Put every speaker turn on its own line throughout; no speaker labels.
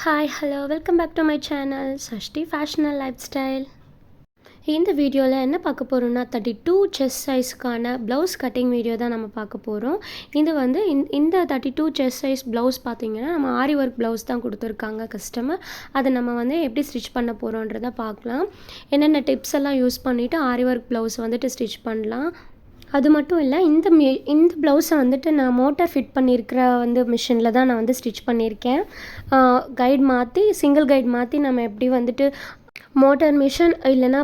Hi hello welcome back to my channel Sashti fashional life style. இந்த வீடியோவில் என்ன பார்க்க போகிறோம்னா 32 செஸ்ட் சைஸ்க்கான ப்ளவுஸ் கட்டிங் வீடியோ தான் நம்ம பார்க்க போகிறோம். இது வந்து இந்த 32 செஸ்ட் சைஸ் ப்ளவுஸ் பார்த்திங்கன்னா நம்ம ஆரி ஒர்க் ப்ளவுஸ் தான் கொடுத்துருக்காங்க கஸ்டமர். அதை நம்ம வந்து எப்படி ஸ்டிச் பண்ண போகிறோன்றதை பார்க்கலாம். என்னென்ன டிப்ஸ் எல்லாம் யூஸ் பண்ணிவிட்டு ஆரி ஒர்க் ப்ளவுஸ் வந்துட்டு ஸ்டிச் பண்ணலாம். அது மட்டும் இல்லை, இந்த ப்ளவுஸை வந்துட்டு நான் மோட்டார் ஃபிட் பண்ணியிருக்கிற மிஷினில் தான் நான் வந்து ஸ்டிச் பண்ணியிருக்கேன். கைட் மாற்றி சிங்கிள் கைட் மாற்றி நம்ம எப்படி வந்துட்டு மோட்டார் மிஷின் இல்லைனா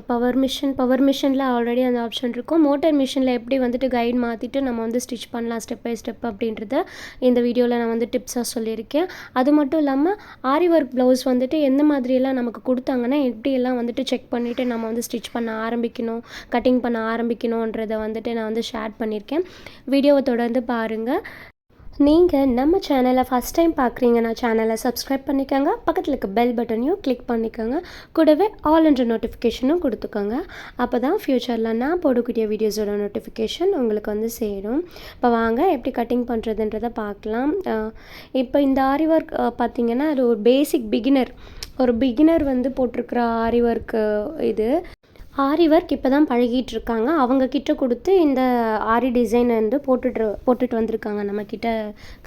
பவர் மிஷினில் ஆல்ரெடி அந்த ஆப்ஷன் இருக்கும். மோட்டார் மிஷினில் எப்படி வந்துட்டு கைட் மாற்றிட்டு நம்ம வந்து ஸ்டிச் பண்ணலாம் ஸ்டெப் பை ஸ்டெப் அப்படின்றத இந்த வீடியோவில் நான் வந்து டிப்ஸாக சொல்லியிருக்கேன். அது மட்டும் இல்லாமல் ஆரி ஒர்க் ப்ளவுஸ் வந்துட்டு எந்த மாதிரியெல்லாம் நமக்கு கொடுத்தாங்கன்னா எப்படியெல்லாம் வந்துட்டு செக் பண்ணிவிட்டு நம்ம வந்து ஸ்டிச் பண்ண ஆரம்பிக்கணும், கட்டிங் பண்ண ஆரம்பிக்கணுன்றதை வந்துட்டு நான் வந்து ஷேர் பண்ணியிருக்கேன். வீடியோவை தொடர்ந்து பாருங்கள். நீங்கள் நம்ம சேனலை ஃபஸ்ட் டைம் பார்க்குறீங்கன்னா சேனலை சப்ஸ்கிரைப் பண்ணிக்கோங்க. பக்கத்தில் இருக்க பெல் பட்டனையும் கிளிக் பண்ணிக்கோங்க. கூடவே ஆல் என்ற நோட்டிஃபிகேஷனும் கொடுத்துக்கோங்க. அப்போ தான் ஃப்யூச்சரில் நான் போடக்கூடிய வீடியோஸோட நோட்டிஃபிகேஷன் உங்களுக்கு வந்து சேரும். இப்போ வாங்க எப்படி கட்டிங் பண்ணுறதுன்றதை பார்க்கலாம். இப்போ இந்த ஆரி ஒர்க் பார்த்திங்கன்னா அது ஒரு பேசிக் பிகினர் வந்து போட்டிருக்கிற ஆரி ஒர்க். இது ஆரி ஒர்க் இப்போ தான் பழகிட்டு இருக்காங்க. அவங்கக்கிட்ட கொடுத்து இந்த ஆரி டிசைன் வந்து போட்டுட்டு வந்திருக்காங்க நம்மக்கிட்ட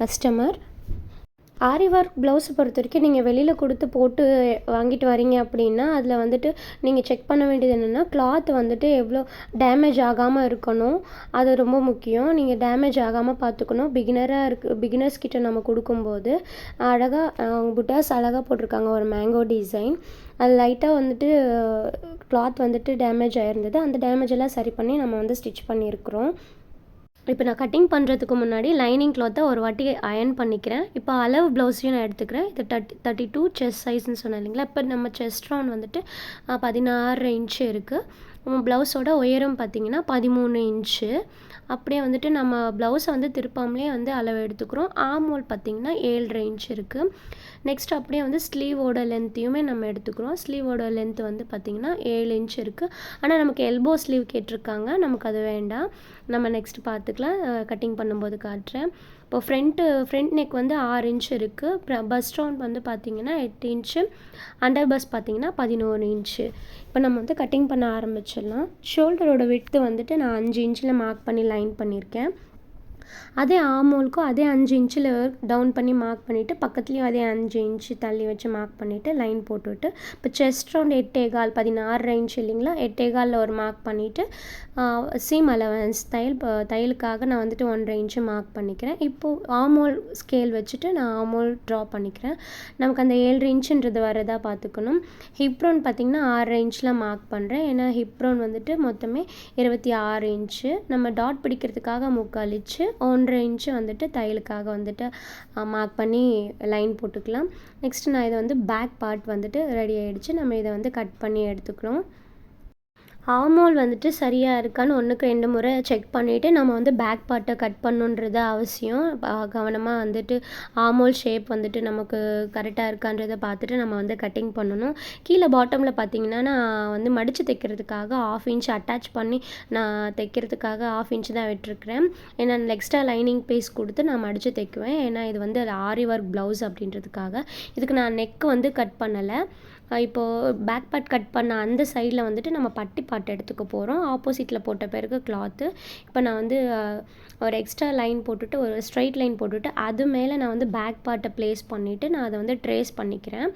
கஸ்டமர். ஆரி ஒர்க் ப்ளவுஸை பொறுத்த வரைக்கும் நீங்கள் வெளியில் கொடுத்து போட்டு வாங்கிட்டு வரீங்க அப்படின்னா அதில் வந்துட்டு நீங்கள் செக் பண்ண வேண்டியது என்னென்னா கிளாத் வந்துட்டு எவ்வளோ டேமேஜ் ஆகாமல் இருக்கணும். அது ரொம்ப முக்கியம். நீங்கள் டேமேஜ் ஆகாமல் பார்த்துக்கணும். பிகினர்ஸ் கிட்ட நம்ம கொடுக்கும்போது அழகாக புட்டாஸ் அழகாக போட்டிருக்காங்க. ஒரு மேங்கோ டிசைன் அது லைட்டாக வந்துட்டு கிளாத் வந்துட்டு டேமேஜ் ஆகிருந்தது. அந்த டேமேஜ் எல்லாம் சரி பண்ணி நம்ம வந்து ஸ்டிச் பண்ணியிருக்கிறோம். இப்போ நான் கட்டிங் பண்ணுறதுக்கு முன்னாடி லைனிங் கிளாத்தை ஒரு வாட்டி அயர்ன் பண்ணிக்கிறேன். இப்போ அளவு ப்ளவுஸையும் நான் எடுத்துக்கிறேன். இது 32 செஸ்ட் சைஸ்ன்னு சொன்னேன் இல்லைங்களா. இப்போ நம்ம செஸ்ட் ரவுண்ட் வந்துட்டு 16 இன்ச்சு இருக்குது. ப்ளவுஸோட உயரம் பார்த்திங்கன்னா 13 இன்ச்சு. அப்படியே வந்துட்டு நம்ம ப்ளவுஸை வந்து திருப்பாமலே வந்து அளவு எடுத்துக்கிறோம். ஆர்ம் ஹோல் பார்த்திங்கன்னா 7.5 இன்ச் இருக்குது. நெக்ஸ்ட் அப்படியே வந்து ஸ்லீவோட லென்த்தையுமே நம்ம எடுத்துக்கிறோம். ஸ்லீவோட லென்த் வந்து பார்த்திங்கன்னா 7 இன்ச் இருக்குது. ஆனால் நமக்கு எல்போ ஸ்லீவ் கேட்டிருக்காங்க. நமக்கு அது வேண்டாம், நம்ம நெக்ஸ்ட் பார்த்துக்கலாம். கட்டிங் பண்ணும்போது காட்டுறேன். இப்போ ஃப்ரண்ட் நெக் வந்து 6 இன்ச் இருக்குது. அப்புறம் பஸ்ட் ரவுண்ட் வந்து பார்த்திங்கன்னா 8 இன்ச்சு. அண்டர் பஸ் பார்த்திங்கன்னா 11 இன்ச்சு. இப்போ நம்ம வந்து கட்டிங் பண்ண ஆரம்பிச்சிடலாம். ஷோல்டரோட விட்த்து வந்துட்டு நான் 5 இன்ச்சில் மார்க் பண்ணி லைன் பண்ணியிருக்கேன். அதே ஆமோலுக்கும் அதே 5 இன்ச்சில் டவுன் பண்ணி மார்க் பண்ணிவிட்டு பக்கத்துலேயும் அதே 5 இன்ச்சு தள்ளி வச்சு மார்க் பண்ணிவிட்டு லைன் போட்டுவிட்டு இப்போ செஸ்ட் ரவுண்ட் 8.25 16 இன்ச் இல்லைங்களா. 8.25 ஒரு மார்க் பண்ணிவிட்டு சீம் அலவன்ஸ் தையலுக்காக நான் வந்துட்டு 1.5 இன்ச்சு மார்க் பண்ணிக்கிறேன். இப்போது ஆமோல் ஸ்கேல் வச்சுட்டு நான் ஆமோல் ட்ரா பண்ணிக்கிறேன். நமக்கு அந்த 7 இன்ச்சுன்றது வரதா பார்த்துக்கணும். ஹிப் ரவுண்ட் பார்த்திங்கன்னா 6 இன்ச்சில் மார்க் பண்ணுறேன். ஏன்னா ஹிப் ரவுண்ட் வந்துட்டு மொத்தமே 26 இன்ச்சு. நம்ம டாட் பிடிக்கிறதுக்காக 3/4 இன்ச்சு 1.5 இன்ச்சு வந்துட்டு தையலுக்காக வந்துட்டு மார்க் பண்ணி லைன் போட்டுக்கலாம். நெக்ஸ்ட் நான் இதை வந்து பேக் பார்ட் வந்துட்டு ரெடி ஆகிடுச்சு. நம்ம இதை வந்து கட் பண்ணி எடுத்துக்கிறோம். ஆர்மோல் வந்துட்டு சரியாக இருக்கான்னு 1க்கு 2 முறை செக் பண்ணிவிட்டு நம்ம வந்து பேக் பார்ட்டை கட் பண்ணுன்றது அவசியம். கவனமாக வந்துட்டு ஆர்மோல் ஷேப் வந்துட்டு நமக்கு கரெக்டாக இருக்கான்றதை பார்த்துட்டு நம்ம வந்து கட்டிங் பண்ணணும். கீழே பாட்டமில் பார்த்திங்கன்னா நான் வந்து மடித்து தைக்கிறதுக்காக 1/2 இன்ச் அட்டாச் பண்ணி நான் தைக்கிறதுக்காக 1/2 இன்ச் தான் விட்டுருக்குறேன். ஏன்னா எக்ஸ்ட்ரா லைனிங் பீஸ் கொடுத்து நான் மடித்து தைக்குவேன். ஏன்னா இது வந்து ஆரி ஒர்க் ப்ளவுஸ் அப்படின்றதுக்காக. இதுக்கு நான் நெக் வந்து கட் பண்ணலை. இப்போது பேக் பார்ட் கட் பண்ண அந்த சைடில் வந்துட்டு நம்ம பட்டி பார்ட் எடுத்துக்க போகிறோம். ஆப்போசிட்டில் போட்ட பிறகு கிளாத்து. இப்போ நான் வந்து ஒரு எக்ஸ்ட்ரா லைன் போட்டுட்டு ஒரு ஸ்ட்ரைட் லைன் போட்டுட்டு அது மேலே நான் வந்து பேக் பார்ட்டை ப்ளேஸ் பண்ணிவிட்டு நான் அதை வந்து ட்ரேஸ் பண்ணிக்கிறேன்.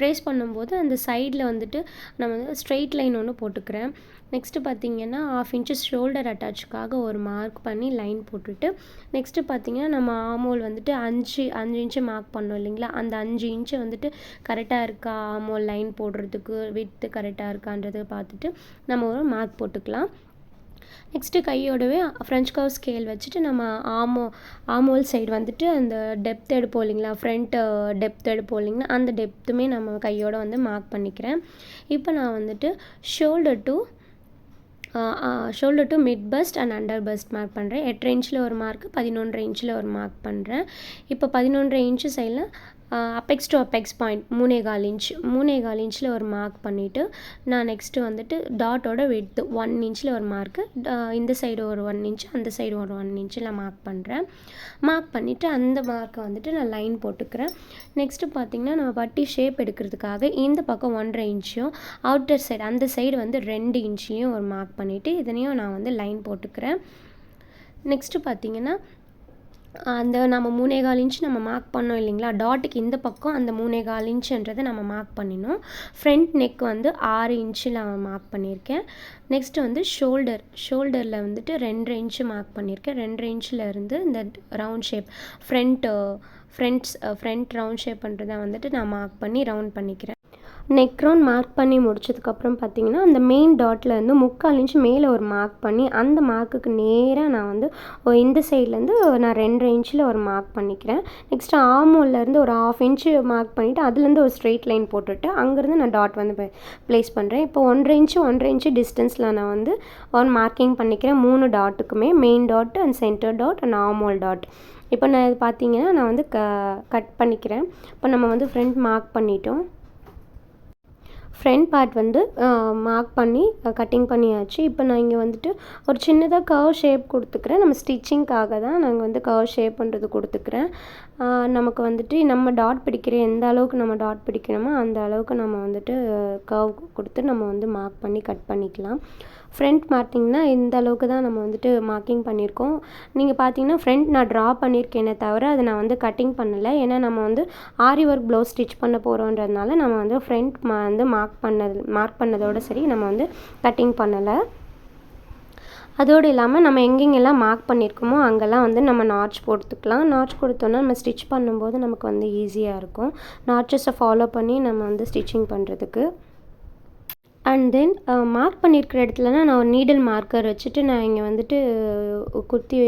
ட்ரேஸ் பண்ணும்போது அந்த சைடில் வந்துட்டு நான் வந்து ஸ்ட்ரெயிட் லைன் ஒன்று போட்டுக்கிறேன். நெக்ஸ்ட்டு பார்த்திங்கன்னா 1/2 இன்ச்சு ஷோல்டர் அட்டாச்சுக்காக ஒரு மார்க் பண்ணி லைன் போட்டுட்டு நெக்ஸ்ட்டு பார்த்திங்கன்னா நம்ம ஆமோல் வந்துட்டு 5 இன்ச்சு மார்க் பண்ணோம் இல்லைங்களா. அந்த 5 இன்ச்சு வந்துட்டு கரெக்டாக இருக்கா, ஆமோல் லைன் போடுறதுக்கு வித்து கரெக்டாக இருக்கான்றதை பார்த்துட்டு நம்ம ஒரு மார்க் போட்டுக்கலாம். நெக்ஸ்ட்டு கையோடவே ஃப்ரெஞ்ச் கர்வ் ஸ்கேல் வச்சுட்டு நம்ம ஆமோல் சைடு வந்துட்டு அந்த டெப்த் எடுப்போம் இல்லைங்களா, ஃப்ரண்ட்டு டெப்த் எடுப்போம் இல்லைங்களா, அந்த டெப்த்துமே நம்ம கையோட வந்து மார்க் பண்ணிக்கிறேன். இப்போ நான் வந்துட்டு shoulder to mid first and under first mark பண்ணுறேன். 8.5 இன்ச்சில் ஒரு மார்க்கு, 11.5 இன்ச்சில் ஒரு மார்க் பண்ணுறேன். இப்போ 11.5 இன்ச்சு சைடில் apex to apex point 3.25 inch 3.25 இன்ச்சில் ஒரு மார்க் பண்ணிவிட்டு நான் நெக்ஸ்ட்டு வந்துட்டு டாட்டோட விட்த்து 1 இன்ச்சில் ஒரு மார்க்கு, இந்த சைடு ஒரு 1 இன்ச், அந்த சைடு ஒரு 1 இன்ச்சில் மார்க் பண்ணுறேன். மார்க் பண்ணிவிட்டு அந்த மார்க்கை வந்துட்டு நான் லைன் போட்டுக்கிறேன். நெக்ஸ்ட்டு பார்த்திங்கன்னா நம்ம பட்டி ஷேப் எடுக்கிறதுக்காக இந்த பக்கம் 1.5 இன்ச்சும் அவுட்டர் சைடு அந்த சைடு வந்து 2 இன்ச்லேயும் ஒரு மார்க் பண்ணிவிட்டு இதனையும் நான் வந்து லைன் போட்டுக்கிறேன். நெக்ஸ்ட்டு பார்த்திங்கன்னா அந்த நம்ம 3.25 இன்ச் நம்ம மார்க் பண்ணோம் இல்லைங்களா, டாட்டுக்கு இந்த பக்கம் அந்த 3.25 இன்ச்சுன்றதை நம்ம மார்க் பண்ணினோம். ஃப்ரண்ட் நெக் வந்து 6 இன்ச்சில் நான் மார்க் பண்ணியிருக்கேன். நெக்ஸ்ட்டு வந்து ஷோல்டரில் வந்துட்டு 2.5 இன்ச்சு மார்க் பண்ணியிருக்கேன். 2.5 இன்ச்சில் இருந்து இந்த round shape front round shape பண்ணுறதை வந்துட்டு நான் மார்க் பண்ணி ரவுண்ட் பண்ணிக்கிறேன். நெக் ரவுண்ட் மார்க் பண்ணி முடிச்சதுக்கப்புறம் பார்த்திங்கன்னா அந்த மெயின் டாட்லேருந்து 3/4 இன்ச் மேலே ஒரு மார்க் பண்ணி அந்த மார்க்குக்கு நேராக நான் வந்து இந்த சைட்லேருந்து நான் 2.5 இன்ச்சில் ஒரு மார்க் பண்ணிக்கிறேன். நெக்ஸ்ட்டு ஆர்மோல்லேருந்து ஒரு 1/2 இன்ச்சு மார்க் பண்ணிவிட்டு அதுலேருந்து ஒரு ஸ்ட்ரெயிட் லைன் போட்டுட்டு அங்கேருந்து நான் டாட் வந்து ப்ளேஸ் பண்ணுறேன். இப்போ 1.5 இன்ச்சு டிஸ்டன்ஸில் நான் வந்து ஒரு மார்க்கிங் பண்ணிக்கிறேன் 3 டாட்டுக்குமே, main dot and centre dot and armhole dot. இப்போ நான் இது பார்த்திங்கன்னா நான் வந்து கட் பண்ணிக்கிறேன். இப்போ நம்ம வந்து ஃப்ரண்ட் மார்க் பண்ணிட்டோம். ஃப்ரண்ட் பார்ட் வந்து மார்க் பண்ணி கட்டிங் பண்ணியாச்சு. இப்போ நான் இங்கே வந்துட்டு ஒரு சின்னதாக கர்வ் ஷேப் கொடுத்துக்கிறேன். நம்ம ஸ்டிச்சிங்க்காக தான் நாங்கள் வந்து கர்வ் ஷேப் பண்ணுறது கொடுத்துக்கிறேன். நமக்கு வந்துட்டு நம்ம டாட் பிடிக்கிற எந்த அளவுக்கு நம்ம டாட் பிடிக்கணுமோ அந்த அளவுக்கு நம்ம வந்துட்டு கர்வ் கொடுத்து நம்ம வந்து மார்க் பண்ணி கட் பண்ணிக்கலாம். ஃப்ரண்ட் மார்க்கிங்னா இந்த அளவுக்கு தான் நம்ம வந்துட்டு மார்க்கிங் பண்ணியிருக்கோம். நீங்கள் பார்த்தீங்கன்னா ஃப்ரண்ட் நான் ட்ரா பண்ணியிருக்கேனே தவிர அதை நான் வந்து கட்டிங் பண்ணலை. ஏன்னா நம்ம வந்து ஆரி ஒர்க் ப்ளவுஸ் ஸ்டிச் பண்ண போகிறோன்றதுனால நம்ம வந்து ஃப்ரண்ட் வந்து மார்க் பண்ணதோடு சரி, நம்ம வந்து கட்டிங் பண்ணலை. அதோடு இல்லாமல் நம்ம எங்கெங்கெல்லாம் மார்க் பண்ணியிருக்கோமோ அங்கெல்லாம் வந்து நம்ம நாட்ச் போட்டுக்கலாம். நாட்ச் கொடுத்தோன்னா நம்ம ஸ்டிச் பண்ணும்போது நமக்கு வந்து ஈஸியாக இருக்கும். நாட்சஸை ஃபாலோ பண்ணி நம்ம வந்து ஸ்டிச்சிங் பண்ணுறதுக்கு. அண்ட் தென் மார்க் பண்ணியிருக்கிற இடத்துலனா நான் ஒரு நீடில் மார்க்கர் வச்சுட்டு நான் இங்கே வந்துட்டு குத்தி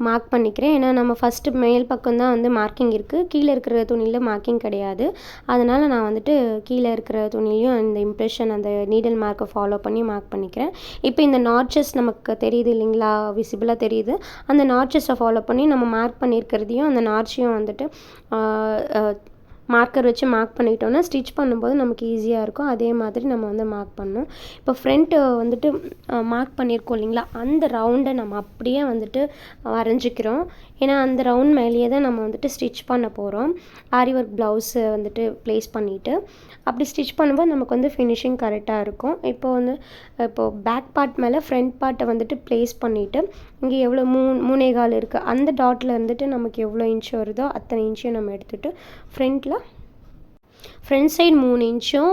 மார்க் பண்ணிக்கிறேன். ஏன்னா நம்ம ஃபஸ்ட்டு மேல் பக்கம் தான் வந்து மார்க்கிங் இருக்குது, கீழே இருக்கிற துணியில் மார்க்கிங் கிடையாது. அதனால் நான் வந்துட்டு கீழே இருக்கிற துணிலையும் அந்த இம்ப்ரெஷன் அந்த நீடில் மார்க்கை ஃபாலோ பண்ணி மார்க் பண்ணிக்கிறேன். இப்போ இந்த நாட்சஸ் நமக்கு தெரியுது இல்லைங்களா, விசிபிளாக தெரியுது. அந்த நாட்சஸை ஃபாலோ பண்ணி நம்ம மார்க் பண்ணியிருக்கிறதையும் அந்த நாட்சையும் வந்துட்டு மார்க்கர் வச்சு மார்க் பண்ணிட்டோன்னா ஸ்டிச் பண்ணும்போது நமக்கு ஈஸியாக இருக்கும். அதே மாதிரி நம்ம வந்து மார்க் பண்ணணும். இப்போ ஃப்ரண்ட்டு வந்துட்டு மார்க் பண்ணியிருக்கோம் இல்லைங்களா, அந்த ரவுண்டை நம்ம அப்படியே வந்துட்டு வரைஞ்சிக்கிறோம். ஏன்னா அந்த ரவுண்ட் மேலேயே தான் நம்ம வந்துட்டு ஸ்டிச் பண்ண போகிறோம். ஆரி ஒர்க் ப்ளவுஸை வந்துட்டு ப்ளேஸ் பண்ணிவிட்டு அப்படி ஸ்டிச் பண்ணும்போது நமக்கு வந்து ஃபினிஷிங் கரெக்டாக இருக்கும். இப்போது பேக் பார்ட் மேலே ஃப்ரண்ட் பார்ட்டை வந்துட்டு ப்ளேஸ் பண்ணிவிட்டு இங்கே எவ்வளோ 3.25 இருக்குது அந்த டாட்டில் இருந்துட்டு நமக்கு எவ்வளோ இன்ச் வருதோ அத்தனை இன்ச்சையும் நம்ம எடுத்துகிட்டு ஃப்ரண்ட் சைடு 3 இன்ச்சும்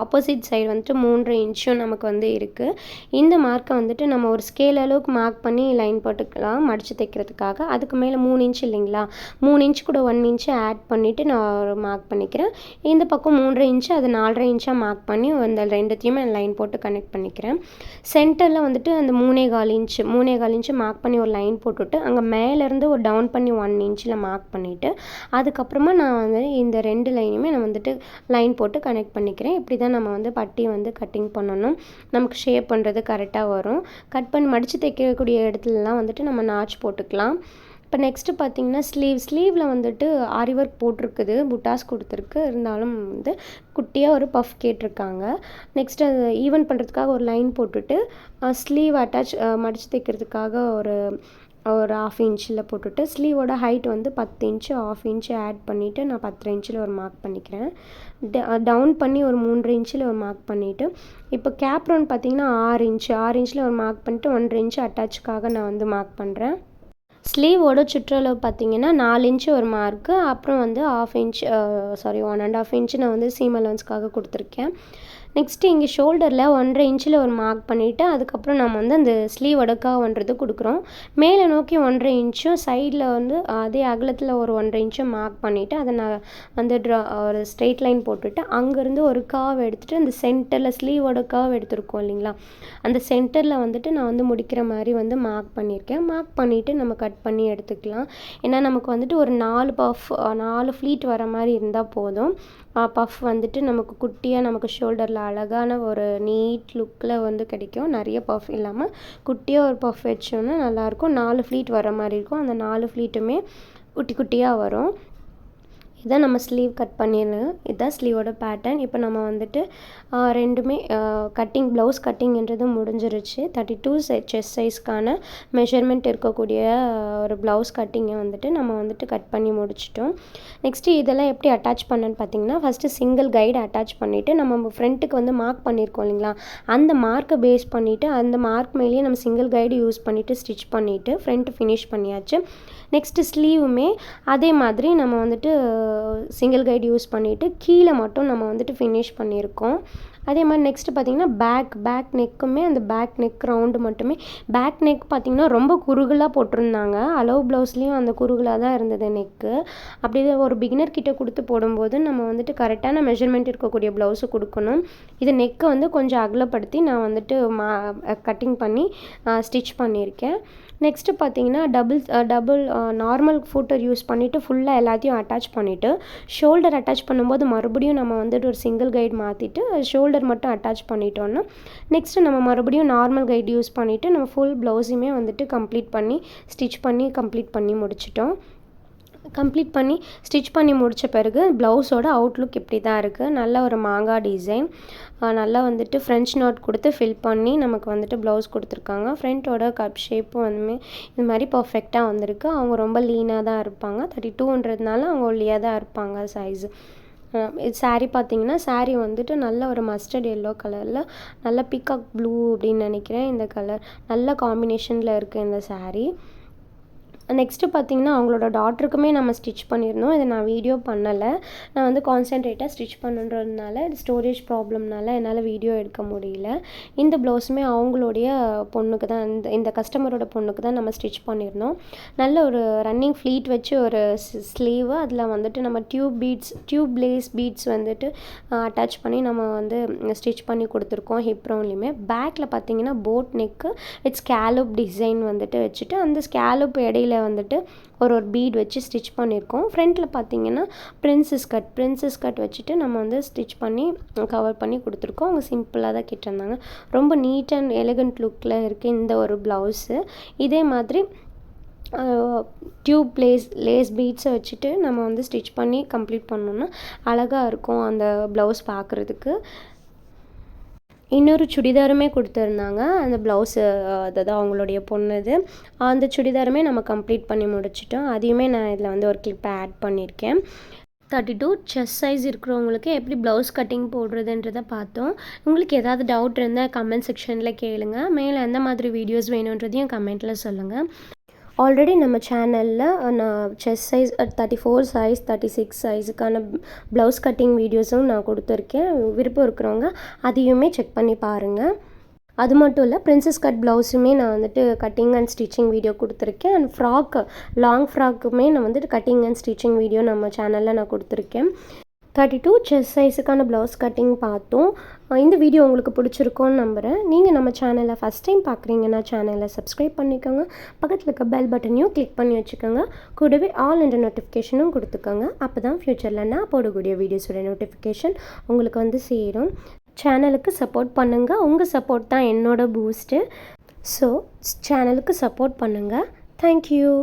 ஆப்போசிட் சைடு வந்துட்டு 3.5 இன்ச்சும் நமக்கு வந்து இருக்குது. இந்த மார்க்கை வந்துட்டு நம்ம ஒரு ஸ்கேல் அளவுக்கு மார்க் பண்ணி லைன் போட்டுக்கலாம் மடித்து தைக்கிறதுக்காக. அதுக்கு மேலே 3 இன்ச் இல்லைங்களா, 3 இன்ச் கூட 1 இன்ச்சு ஆட் பண்ணிவிட்டு நான் ஒரு மார்க் பண்ணிக்கிறேன். இந்த பக்கம் 3.5 இன்ச்சு அது 4.5 இன்ச்சாக மார்க் பண்ணி அந்த ரெண்டுத்தையுமே லைன் போட்டு கனெக்ட் பண்ணிக்கிறேன். சென்டரில் வந்துட்டு அந்த 3.25 இன்ச்சு மார்க் பண்ணி ஒரு லைன் போட்டுவிட்டு அங்கே மேலேருந்து ஒரு டவுன் பண்ணி 1 இன்ச்சில் மார்க் பண்ணிவிட்டு அதுக்கப்புறமா நான் வந்து இந்த 2 லைனுமே நான் வந்துட்டு லைன் போட்டு கனெக்ட் பண்ணிக்கிறேன். இப்படி தான் நம்ம வந்து பட்டி வந்து கட்டிங் பண்ணணும். நமக்கு ஷேப் பண்ணுறது கரெக்டாக வரும். கட் பண்ணி மடித்து தைக்கக்கூடிய இடத்துலலாம் வந்துட்டு நம்ம நாட்ச் போட்டுக்கலாம். இப்போ நெக்ஸ்ட்டு பார்த்திங்கன்னா ஸ்லீவில் வந்துட்டு ஆரி ஒர்க் போட்டிருக்குது, புட்டாஸ் கொடுத்துருக்கு. இருந்தாலும் வந்து குட்டியாக ஒரு பஃப் கேட்டிருக்காங்க. நெக்ஸ்ட்டு அதை ஈவன் பண்ணுறதுக்காக ஒரு லைன் போட்டுட்டு ஸ்லீவ் மடித்து தைக்கிறதுக்காக ஒரு 1/2 இன்ச்சில் போட்டுட்டு ஸ்லீவோட ஹைட் வந்து 10 இன்ச்சு 1/2 இன்ச்சு ஆட் பண்ணிவிட்டு நான் 10 இன்ச்சில் ஒரு மார்க் பண்ணிக்கிறேன். டவுன் பண்ணி ஒரு 3 இன்ச்சில் ஒரு மார்க் பண்ணிவிட்டு இப்போ கேப் ரவுண்ட் பார்த்திங்கன்னா 6 இன்ச்சில் ஒரு மார்க் பண்ணிவிட்டு 1.5 இன்ச்சு அட்டாச்சுக்காக நான் வந்து மார்க் பண்ணுறேன். ஸ்லீவோட சுற்றளவு பார்த்திங்கன்னா 4 இன்ச்சு ஒரு மார்க்கு, அப்புறம் வந்து 1.5 இன்ச்சு நான் வந்து சீம் அலவன்ஸ்க்காக கொடுத்துருக்கேன். நெக்ஸ்ட்டு இங்கே ஷோல்டரில் 1.5 இன்ச்சில் ஒரு மார்க் பண்ணிவிட்டு அதுக்கப்புறம் நம்ம வந்து அந்த ஸ்லீவோட கர்வ்ன்றது கொடுக்குறோம். மேலே நோக்கி 1.5 இன்ச்சும் சைடில் வந்து அதே அகலத்தில் ஒரு 1.5 இன்ச்சும் மார்க் பண்ணிவிட்டு அதை நான் வந்து ஒரு ஸ்ட்ரெயிட் லைன் போட்டுவிட்டு அங்கேருந்து ஒரு கர்வ் எடுத்துகிட்டு அந்த சென்டரில் ஸ்லீவோட கர்வ் எடுத்துருக்கோம் இல்லைங்களா, அந்த சென்டரில் வந்துட்டு நான் வந்து முடிக்கிற மாதிரி வந்து மார்க் பண்ணியிருக்கேன். மார்க் பண்ணிவிட்டு நம்ம கட் பண்ணி எடுத்துக்கலாம். ஏன்னா நமக்கு வந்துட்டு ஒரு 4 ஃப்ளீட் வர மாதிரி இருந்தால் போதும். பஃப் வந்துட்டு நமக்கு குட்டியாக நமக்கு ஷோல்டரில் அழகான ஒரு நீட் லுக்கில் வந்து கிடைக்கும். நிறைய பஃப் இல்லாமல் குட்டியாக ஒரு பஃப் வச்சோன்னா நல்லாயிருக்கும். 4 ஃப்ளீட் வர மாதிரி இருக்கும். அந்த 4 ஃப்ளீட்டுமே குட்டி குட்டியாக வரும். இதான் நம்ம ஸ்லீவ் கட் பண்ணிடணும். இதுதான் ஸ்லீவோட பேட்டர்ன். இப்போ நம்ம வந்துட்டு ரெண்டுமே கட்டிங் ப்ளவுஸ் கட்டிங்கிறது முடிஞ்சிருச்சு. 32 செஸ்ட் சைஸ்க்கான மெஷர்மெண்ட் இருக்கக்கூடிய ஒரு ப்ளவுஸ் கட்டிங்கை வந்துட்டு நம்ம வந்துட்டு கட் பண்ணி முடிச்சிட்டோம். நெக்ஸ்ட்டு இதெல்லாம் எப்படி அட்டாச் பண்ணேன்னு பார்த்தீங்கன்னா, ஃபஸ்ட்டு சிங்கிள் கைடு அட்டாச் பண்ணிவிட்டு நம்ம ஃப்ரண்ட்டுக்கு வந்து மார்க் பண்ணியிருக்கோம் இல்லைங்களா, அந்த மார்க்கை பேஸ் பண்ணிவிட்டு அந்த மார்க் மேலேயே நம்ம சிங்கிள் கைடு யூஸ் பண்ணிவிட்டு ஸ்டிச் பண்ணிவிட்டு ஃப்ரண்ட்டு ஃபினிஷ் பண்ணியாச்சு. நெக்ஸ்ட்டு ஸ்லீவுமே அதே மாதிரி நம்ம வந்துட்டு சிங்கிள் கைடு யூஸ் பண்ணிவிட்டு கீழே மட்டும் நம்ம வந்துட்டு ஃபினிஷ் பண்ணியிருக்கோம். அதே மாதிரி நெக்ஸ்ட்டு பார்த்திங்கன்னா பேக் நெக்குமே அந்த பேக் நெக் ரவுண்டு மட்டுமே. பேக் நெக் பார்த்திங்கன்னா ரொம்ப குறுகலாக போட்டிருந்தாங்க. அளவு ப்ளவுஸ்லேயும் அந்த குறுகலாக தான் இருந்தது நெக்கு. அப்படியே ஒரு பிகினர் கிட்ட கொடுத்து போடும்போது நம்ம வந்துட்டு கரெக்டான மெஷர்மெண்ட் இருக்கக்கூடிய ப்ளவுஸு கொடுக்கணும். இது நெக்கை வந்து கொஞ்சம் அகலப்படுத்தி நான் வந்துட்டு கட்டிங் பண்ணி ஸ்டிச் பண்ணியிருக்கேன். நெக்ஸ்ட்டு பார்த்திங்கன்னா டபுள் நார்மல் ஃபூட்டர் யூஸ் பண்ணிவிட்டு ஃபுல்லாக எல்லாத்தையும் அட்டாச் பண்ணிவிட்டு ஷோல்டர் அட்டாச் பண்ணும்போது மறுபடியும் நம்ம வந்துட்டு ஒரு சிங்கிள் கைடு மாற்றிட்டு ஷோல்டர் மட்டும் அட்டாச் பண்ணிட்டோன்னா நெக்ஸ்ட்டு நம்ம மறுபடியும் நார்மல் கைடு யூஸ் பண்ணிவிட்டு நம்ம ஃபுல் ப்ளவுஸுமே வந்துட்டு ஸ்டிச் பண்ணி கம்ப்ளீட் பண்ணி முடிச்சிட்டோம். கம்ப்ளீட் பண்ணி ஸ்டிச் பண்ணி முடித்த பிறகு ப்ளவுஸோட அவுட்லுக் இப்படி தான் இருக்குது. நல்ல ஒரு மாங்காய் டிசைன், நல்லா வந்துட்டு ஃப்ரெஞ்ச் நாட் கொடுத்து ஃபில் பண்ணி நமக்கு வந்துட்டு ப்ளவுஸ் கொடுத்துருக்காங்க. ஃப்ரண்ட்டோட கப் ஷேப்பும் வந்து இது மாதிரி பர்ஃபெக்டாக வந்திருக்கு. அவங்க ரொம்ப லீனாக தான் இருப்பாங்க. 32ன்றதுனால அவங்க ஒல்லியாக தான் இருப்பாங்க சைஸு. இது சாரீ பார்த்திங்கன்னா சாரீ வந்துட்டு நல்ல ஒரு மஸ்டர்ட் எல்லோ கலரில் நல்ல பீகாக் ப்ளூ அப்படின்னு நினைக்கிறேன். இந்த கலர் நல்ல காம்பினேஷனில் இருக்குது இந்த சாரீ. நெக்ஸ்ட்டு பார்த்திங்கன்னா அவங்களோட டாட்டருக்குமே நம்ம ஸ்டிச் பண்ணியிருந்தோம். இதை நான் வீடியோ பண்ணலை. நான் வந்து கான்சென்ட்ரேட்டாக ஸ்டிச் பண்ணுறதுனால இது ஸ்டோரேஜ் ப்ராப்ளம்னால என்னால் வீடியோ எடுக்க முடியல. இந்த ப்ளவுஸுமே அவங்களுடைய பொண்ணுக்கு தான், இந்த கஸ்டமரோட பொண்ணுக்கு தான் நம்ம ஸ்டிச் பண்ணியிருந்தோம். நல்ல ஒரு ரன்னிங் ஃப்ளீட் வச்சு ஒரு ஸ்லீவு, அதில் வந்துட்டு நம்ம டியூப் லேஸ் பீட்ஸ் வந்துட்டு அட்டாச் பண்ணி நம்ம வந்து ஸ்டிச் பண்ணி கொடுத்துருக்கோம். ஹிப் ரவுண்ட்லேயுமே பேக்கில் பார்த்திங்கன்னா boat neck with scallop design வந்துட்டு வச்சுட்டு அந்த ஸ்கேலப் இடையில வந்துட்டு ஒரு பீட் வச்சு ஸ்டிச் பண்ணியிருக்கோம். ஃப்ரண்ட்டில் பார்த்தீங்கன்னா பிரின்சஸ் கட் வச்சுட்டு நம்ம வந்து ஸ்டிச் பண்ணி கவர் பண்ணி கொடுத்துருக்கோம். அவங்க சிம்பிளாக தான் கேட்டிருந்தாங்க. ரொம்ப நீட் அண்ட் எலிகண்ட் லுக்கில் இருக்குது இந்த ஒரு ப்ளவுஸு. இதே மாதிரி டியூப் லேஸ் பீட்ஸை வச்சுட்டு நம்ம வந்து ஸ்டிச் பண்ணி கம்ப்ளீட் பண்ணோன்னா அழகாக இருக்கும் அந்த ப்ளவுஸ் பார்க்குறதுக்கு. இன்னொரு சுடிதாருமே கொடுத்துருந்தாங்க. அந்த ப்ளவுஸு அதுதான் அவங்களுடைய பொண்ணுது. அந்த சுடிதாருமே நம்ம கம்ப்ளீட் பண்ணி முடிச்சிட்டோம். அதையுமே நான் இதில் வந்து ஒரு கிளிப்பை ஆட் பண்ணியிருக்கேன். 32 செஸ்ட் சைஸ் இருக்கிறவங்களுக்கு எப்படி ப்ளவுஸ் கட்டிங் போடுறதுன்றதை பார்த்தோம். உங்களுக்கு ஏதாவது டவுட் இருந்தால் கமெண்ட் செக்ஷனில் கேளுங்க. மேலே எந்த மாதிரி வீடியோஸ் வேணுன்றதையும் கமெண்ட்டில் சொல்லுங்கள். ஆல்ரெடி நம்ம சேனலில் நான் செஸ்ட் சைஸ் 34 சைஸ் 36 சைஸுக்கான ப்ளவுஸ் கட்டிங் வீடியோஸும் நான் கொடுத்துருக்கேன். விருப்பம் இருக்கிறவங்க அதையுமே செக் பண்ணி பாருங்கள். அது மட்டும் இல்லை, பிரின்சஸ் கட் ப்ளவுஸுமே நான் வந்துட்டு கட்டிங் அண்ட் ஸ்டிச்சிங் வீடியோ கொடுத்துருக்கேன். அண்ட் லாங் ஃப்ராக்குமே நான் வந்துட்டு கட்டிங் அண்ட் ஸ்டிச்சிங் வீடியோ நம்ம சேனலில் நான் கொடுத்துருக்கேன். 32 செஸ்ட் சைஸுக்கான ப்ளவுஸ் கட்டிங் பார்த்தோம். இந்த வீடியோ உங்களுக்கு பிடிச்சிருக்கோன்னு நம்புகிறேன். நீங்கள் நம்ம சேனலை ஃபஸ்ட் டைம் பார்க்குறீங்கன்னா சேனலை சப்ஸ்கிரைப் பண்ணிக்கோங்க. பக்கத்தில் இருக்க பெல் பட்டனையும் கிளிக் பண்ணி வச்சுக்கோங்க. கூடவே ஆல் என்ற நோட்டிஃபிகேஷனும் கொடுத்துக்கோங்க. அப்போ தான் ஃப்யூச்சரில் நான் போடக்கூடிய வீடியோஸோட நோட்டிஃபிகேஷன் உங்களுக்கு வந்து சேரும். சேனலுக்கு சப்போர்ட் பண்ணுங்கள். உங்கள் சப்போர்ட் தான் என்னோட பூஸ்ட்டு. ஸோ சேனலுக்கு சப்போர்ட் பண்ணுங்கள். தேங்க்யூ.